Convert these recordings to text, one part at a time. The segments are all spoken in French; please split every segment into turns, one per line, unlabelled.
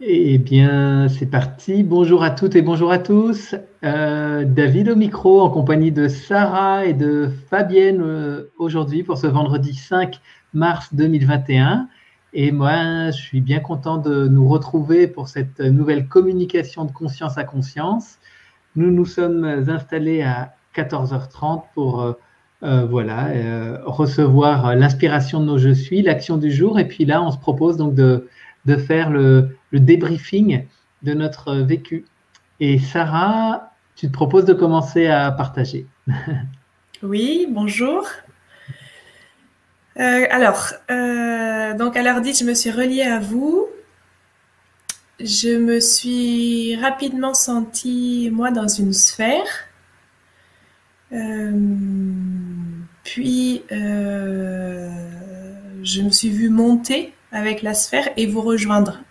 Eh bien, c'est parti. Bonjour à toutes et bonjour à tous. David au micro en compagnie de Sarah et de Fabienne aujourd'hui pour ce vendredi 5 mars 2021. Et moi, je suis bien content de nous retrouver pour cette nouvelle communication de conscience à conscience. Nous nous sommes installés à 14h30 pour recevoir l'inspiration de nos Je suis, l'action du jour. Et puis là, on se propose donc de faire le débriefing de notre vécu. Et Sarah, tu te proposes de commencer à partager.
Oui, bonjour. Donc à l'heure dite, je me suis reliée à vous. Je me suis rapidement sentie, moi, dans une sphère. Euh, je me suis vue monter avec la sphère et vous rejoindre.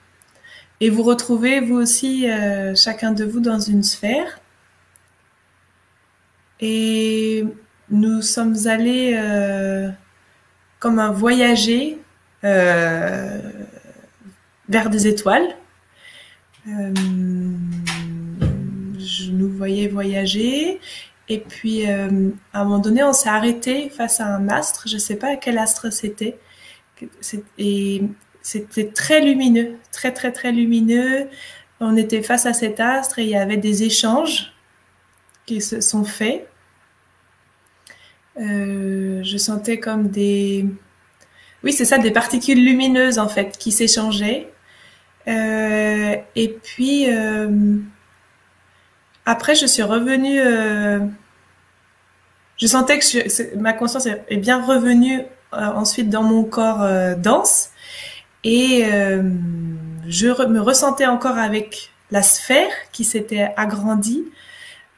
Et vous retrouvez, vous aussi, chacun de vous, dans une sphère. Et nous sommes allés comme un voyager euh, vers des étoiles. Euh, je nous voyais voyager. Et puis, à un moment donné, on s'est arrêté face à un astre. Je ne sais pas quel astre c'était. Et c'était très lumineux, très, très, très lumineux. On était face à cet astre et il y avait des échanges qui se sont faits. Je sentais comme des... Oui, c'est ça, des particules lumineuses, en fait, qui s'échangeaient. Et puis, après, je suis revenue. Je sentais que ma conscience est bien revenue ensuite dans mon corps dense. Et me ressentais encore avec la sphère qui s'était agrandie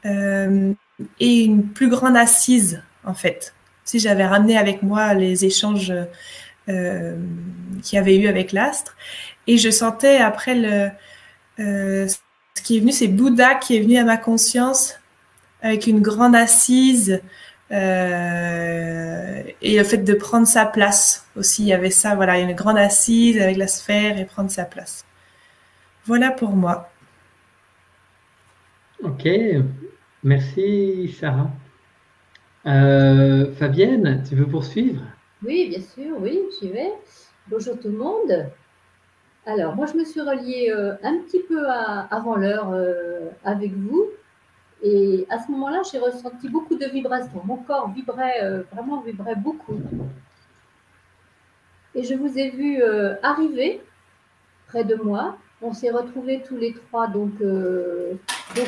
et une plus grande assise, en fait. Si j'avais ramené avec moi les échanges qu'il y avait eu avec l'astre. Et je sentais après ce qui est venu, c'est Bouddha qui est venu à ma conscience avec une grande assise et le fait de prendre sa place aussi. Il y avait ça, voilà, une grande assise avec la sphère et prendre sa place. Voilà pour moi.
Ok, merci Sarah. Fabienne, tu veux poursuivre?
Oui, bien sûr, oui, j'y vais. Bonjour tout le monde. Alors, moi, je me suis reliée un petit peu avant l'heure avec vous. Et à ce moment-là, j'ai ressenti beaucoup de vibrations. Mon corps vibrait, vraiment vibrait beaucoup. Et je vous ai vu arriver près de moi. On s'est retrouvés tous les trois donc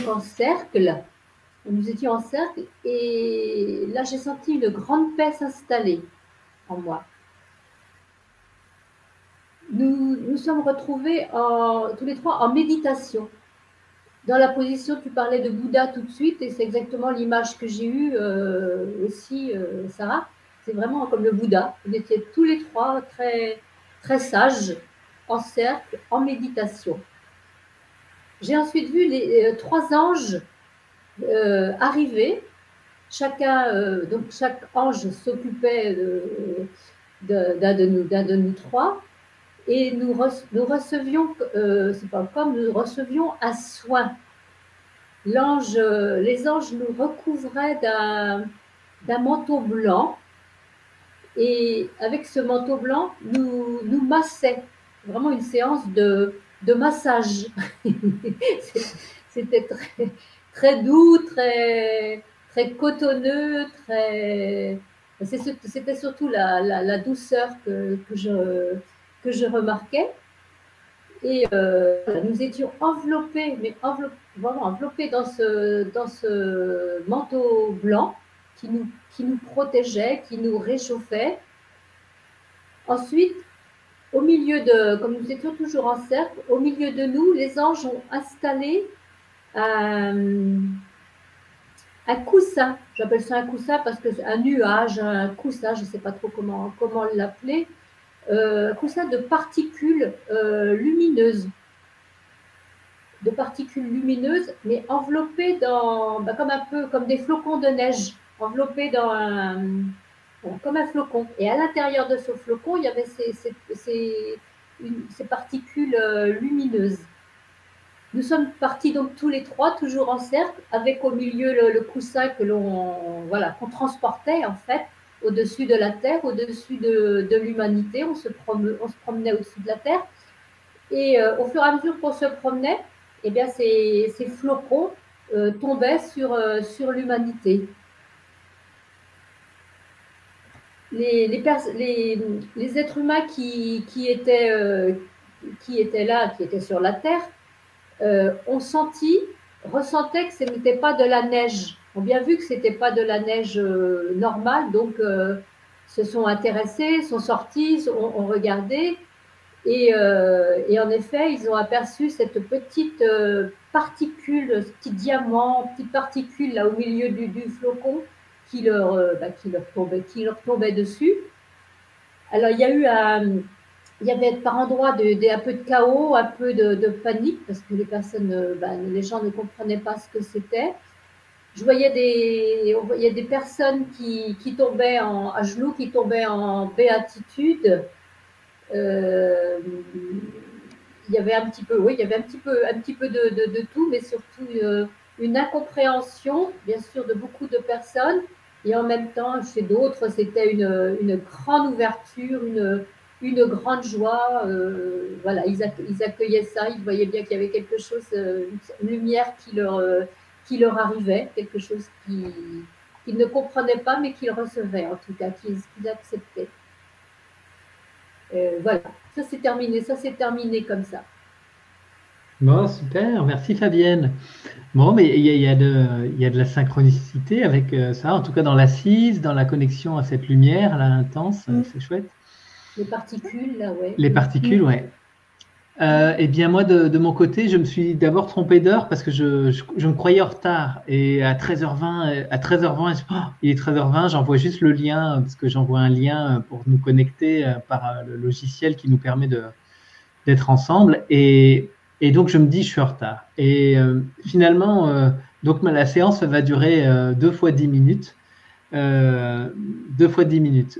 en cercle. Nous étions en cercle. Et là, j'ai senti une grande paix s'installer en moi. Nous sommes retrouvés tous les trois en méditation. Dans la position, tu parlais de Bouddha tout de suite, et c'est exactement l'image que j'ai eue aussi, Sarah. C'est vraiment comme le Bouddha. On était tous les trois très, très sages, en cercle, en méditation. J'ai ensuite vu les trois anges arriver. Donc chaque ange s'occupait d'un de nous trois. Et nous recevions, c'est pas comme, nous recevions un soin. Les anges nous recouvraient d'un manteau blanc, et avec ce manteau blanc, nous massaient. Vraiment une séance de massage. C'était très, très doux, très, très cotonneux, très. C'était surtout la douceur que je remarquais. Et nous étions enveloppés, mais vraiment enveloppés dans ce manteau blanc qui nous protégeait, qui nous réchauffait. Ensuite, comme nous étions toujours en cercle, au milieu de nous, les anges ont installé un, un coussin. J'appelle ça un coussin parce que c'est un nuage, un coussin, je ne sais pas trop comment l'appeler, coussin de particules lumineuses. Mais enveloppées comme un peu comme des flocons de neige, enveloppés comme un flocon. Et à l'intérieur de ce flocon, il y avait ces particules lumineuses. Nous sommes partis donc tous les trois, toujours en cercle, avec au milieu le coussin que qu'on transportait en fait au-dessus de la terre, au-dessus de l'humanité. On se promenait au-dessus de la terre. Et au fur et à mesure qu'on se promenait, eh bien, ces flocons tombaient sur l'humanité. Les êtres humains qui étaient là, qui étaient sur la Terre, ressentaient que ce n'était pas de la neige. Ont bien vu que ce n'était pas de la neige normale, donc se sont intéressés, sont sortis, ont regardé. Et en effet, ils ont aperçu cette petite particule, ce petit diamant, petite particule là au milieu du flocon qui leur tombait dessus. Alors il y avait par endroits un peu de chaos, un peu de panique parce que les gens ne comprenaient pas ce que c'était. Je voyais des personnes qui tombaient à genoux, qui tombaient en béatitude. Il y avait un petit peu de tout, mais surtout une incompréhension, bien sûr, de beaucoup de personnes. Et en même temps, chez d'autres, c'était une grande ouverture, une grande joie. Voilà, ils accueillaient ça, ils voyaient bien qu'il y avait quelque chose, une lumière qui leur arrivait, quelque chose qu'ils ne comprenaient pas, mais qu'ils recevaient, en tout cas, qu'ils acceptaient. Voilà, ça s'est terminé comme ça.
Bon, super, merci Fabienne. Bon, mais il y a de la synchronicité avec ça, en tout cas dans l'assise, dans la connexion à cette lumière là intense, c'est chouette.
Les particules, là, ouais.
Les particules, ouais. Eh bien, moi, de mon côté, je me suis d'abord trompé d'heure parce que je me croyais en retard. Et à 13h20, il est 13h20, j'envoie juste le lien, parce que j'envoie un lien pour nous connecter par le logiciel qui nous permet d'être ensemble. Et donc, je me dis, je suis en retard. Et finalement, donc la séance va durer 2 fois 10 minutes. 2 fois 10 minutes.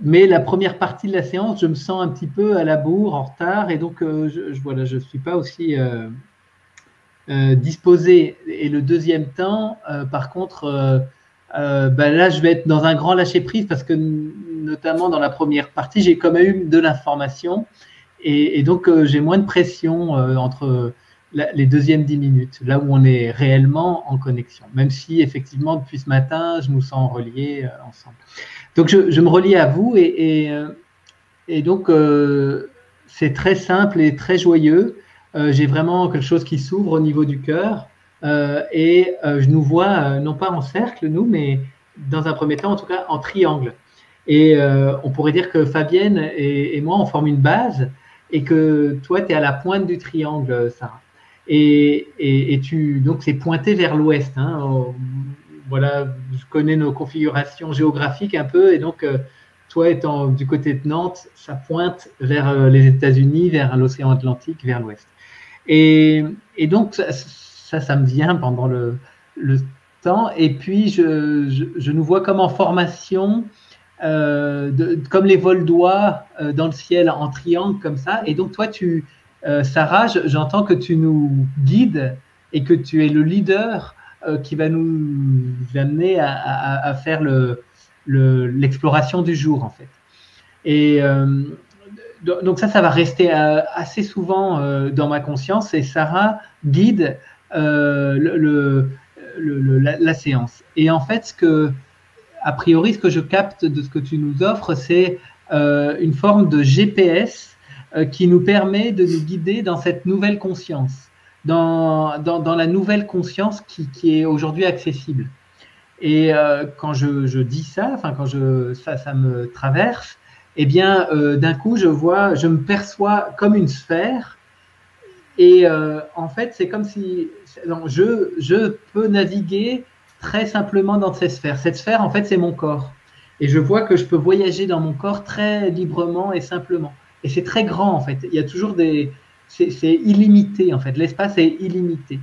Mais la première partie de la séance, je me sens un petit peu à la bourre, en retard, et donc je suis pas aussi disposé. Et le deuxième temps, par contre, là, je vais être dans un grand lâcher prise parce que notamment dans la première partie, j'ai quand même eu de l'information, et donc j'ai moins de pression entre les deuxièmes 10 minutes, là où on est réellement en connexion. Même si effectivement depuis ce matin, je nous sens reliés ensemble. Donc, je me relie à vous et donc, c'est très simple et très joyeux. J'ai vraiment quelque chose qui s'ouvre au niveau du cœur et je nous vois, non pas en cercle, nous, mais dans un premier temps, en tout cas, en triangle. Et on pourrait dire que Fabienne et moi, on forme une base et que toi, tu es à la pointe du triangle, Sarah. Et donc, c'est pointé vers l'ouest, hein, voilà, je connais nos configurations géographiques un peu, et donc toi étant du côté de Nantes, ça pointe vers les États-Unis, vers l'océan Atlantique, vers l'ouest. Et donc ça me vient pendant le temps, et puis je nous vois comme en formation, comme les vols d'oies dans le ciel en triangle comme ça, et donc toi Sarah, j'entends que tu nous guides et que tu es le leader qui va nous amener à faire l'exploration du jour, en fait. Et donc ça va rester assez souvent dans ma conscience, et Sarah guide la séance. Et en fait, a priori, ce que je capte de ce que tu nous offres, c'est une forme de GPS qui nous permet de nous guider dans cette nouvelle conscience. Dans la nouvelle conscience qui est aujourd'hui accessible. Et quand je dis ça, enfin quand ça me traverse, eh bien d'un coup je me perçois comme une sphère, et en fait c'est comme si je peux naviguer très simplement dans cette sphère. Cette sphère, en fait, c'est mon corps, et je vois que je peux voyager dans mon corps très librement et simplement. Et c'est très grand, en fait. Il y a toujours c'est illimité, en fait. L'espace est illimité.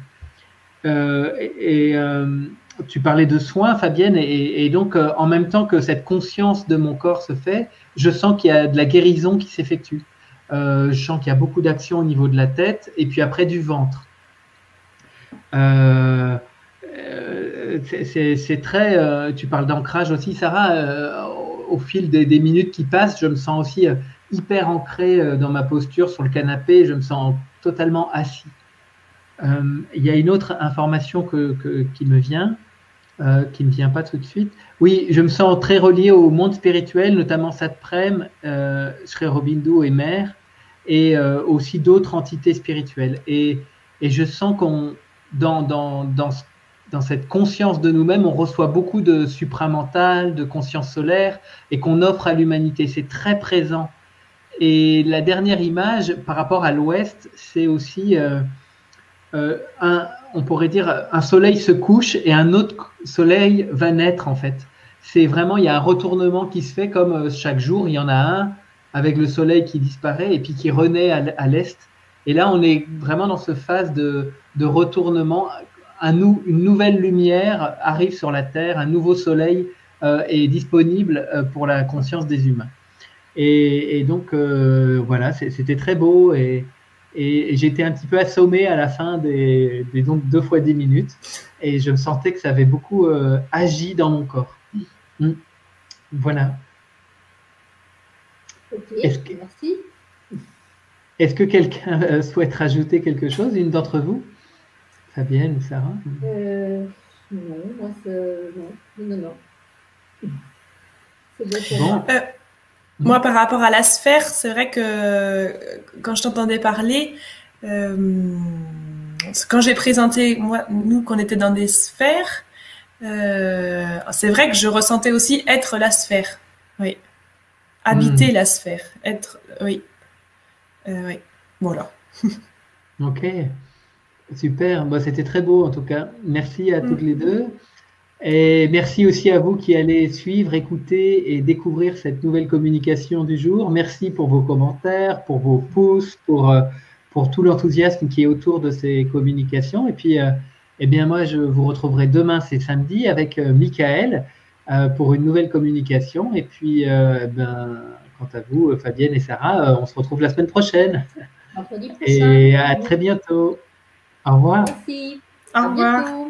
Tu parlais de soins, Fabienne, et donc en même temps que cette conscience de mon corps se fait, je sens qu'il y a de la guérison qui s'effectue. Je sens qu'il y a beaucoup d'action au niveau de la tête et puis après du ventre. C'est très. Tu parles d'ancrage aussi, Sarah. Au fil des minutes qui passent, je me sens aussi hyper ancré dans ma posture sur le canapé. Je me sens totalement assis. Il y a une autre information qui me vient, qui ne vient pas tout de suite. Oui, je me sens très relié au monde spirituel, notamment Satprem, Sri Aurobindo et Mère, et aussi d'autres entités spirituelles. Et je sens qu'on dans cette conscience de nous-mêmes, on reçoit beaucoup de supramental, de conscience solaire, et qu'on offre à l'humanité. C'est très présent. Et la dernière image, par rapport à l'Ouest, c'est aussi, on pourrait dire, un soleil se couche et un autre soleil va naître, en fait. C'est vraiment, il y a un retournement qui se fait, comme chaque jour, il y en a un avec le soleil qui disparaît et puis qui renaît à l'Est. Et là, on est vraiment dans cette phase de retournement. Une nouvelle lumière arrive sur la Terre, un nouveau soleil est disponible pour la conscience des humains. Et donc, voilà, c'était très beau et j'étais un petit peu assommé à la fin des donc 2 fois 10 minutes et je me sentais que ça avait beaucoup agi dans mon corps. Voilà.
Ok, merci.
Est-ce que quelqu'un souhaite rajouter quelque chose, une d'entre vous? Fabienne ou Sarah?
Non, moi, non. C'est bon.
Moi, par rapport à la sphère, c'est vrai que quand je t'entendais parler, quand j'ai présenté, nous, qu'on était dans des sphères, c'est vrai que je ressentais aussi être la sphère. Oui. Habiter la sphère. Être, oui. Oui. Voilà.
Ok. Super. Bon, c'était très beau en tout cas. Merci à toutes les deux. Et merci aussi à vous qui allez suivre, écouter et découvrir cette nouvelle communication du jour. Merci pour vos commentaires, pour vos pouces, pour tout l'enthousiasme qui est autour de ces communications. Et puis, eh bien, moi, je vous retrouverai demain, c'est samedi, avec Michael pour une nouvelle communication. Et puis, quant à vous, Fabienne et Sarah, on se retrouve la semaine prochaine.
Mercredi prochain.
Et à très bientôt. Au revoir.
Merci.
Au revoir.